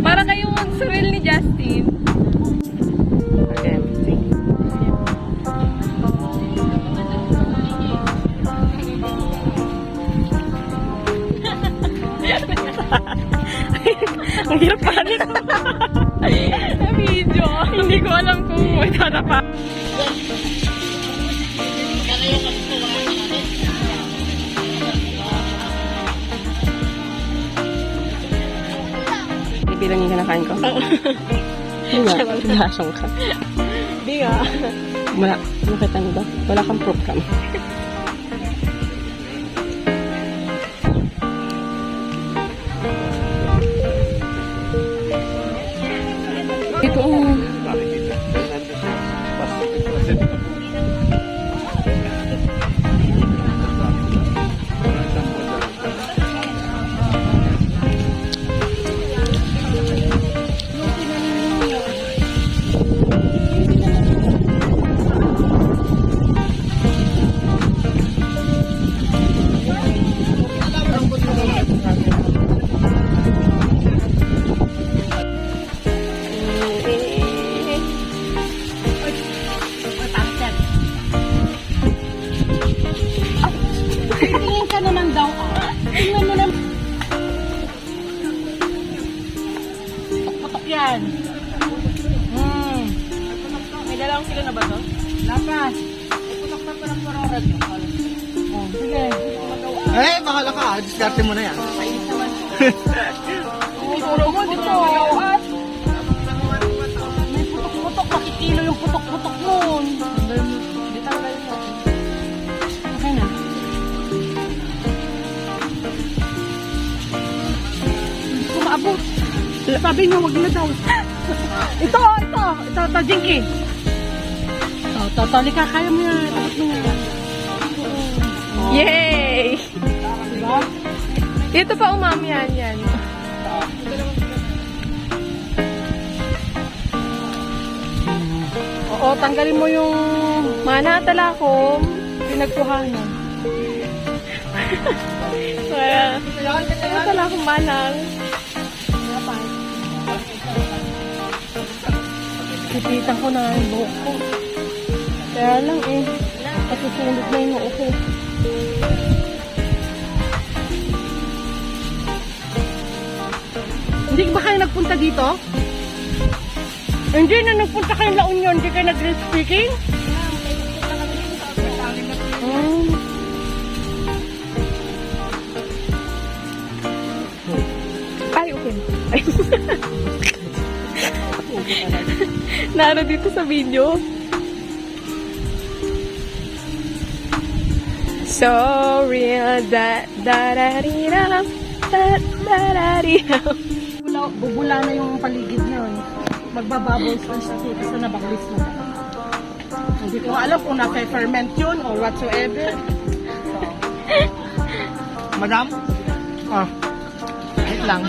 Para kayong mag-surreal ni Justin. Empty. Ang hirap pa rin. Video. Hindi ko alam kung may tatapa. Bilang yung kinakain ko? Hindi nga, lasong ka. Hindi nga. Wala, nakita mo ba? Wala kang proof cam. Ito Tingin ka naman daw, tingnan mo naman. Putok yan. May dalawang kilo na ba to? Lapas. Putok na pa ng parorad nyo. Sige. Eh, bahala ka. Diskarte mo na yan. Puro mo dito. At may putok-putok. Makikilo yung putok-putok nun. Di tanggal mo. Okay na. Kumaabot. Sabi niya, wag na daw. Ito, Jinky. Ito, halika, kaya mo yan. Tapos mo yan. Yay! Diba? Dito pa umamihan yan. Oo, tanggalin mo yung Mana talakom. pinagkuhanan. Kaya, mana talakom manang. Kipitan ko na yung buhok ko. Kaya lang kasusunod na yung noo ko. Hindi ba kayo nagpunta dito? Hindi na nagpunta kayo La Union, hindi kayo nag-grill speaking? Ay, okay. Ay. Naro dito sa video. So real, da da da di da da da da di da. Bubula na yung paligid niya. Magbabubbles na siya kasi nabaklis na. Hindi ko alam kung na-ferment yun or whatsoever. Madam? Ah. Wait lang.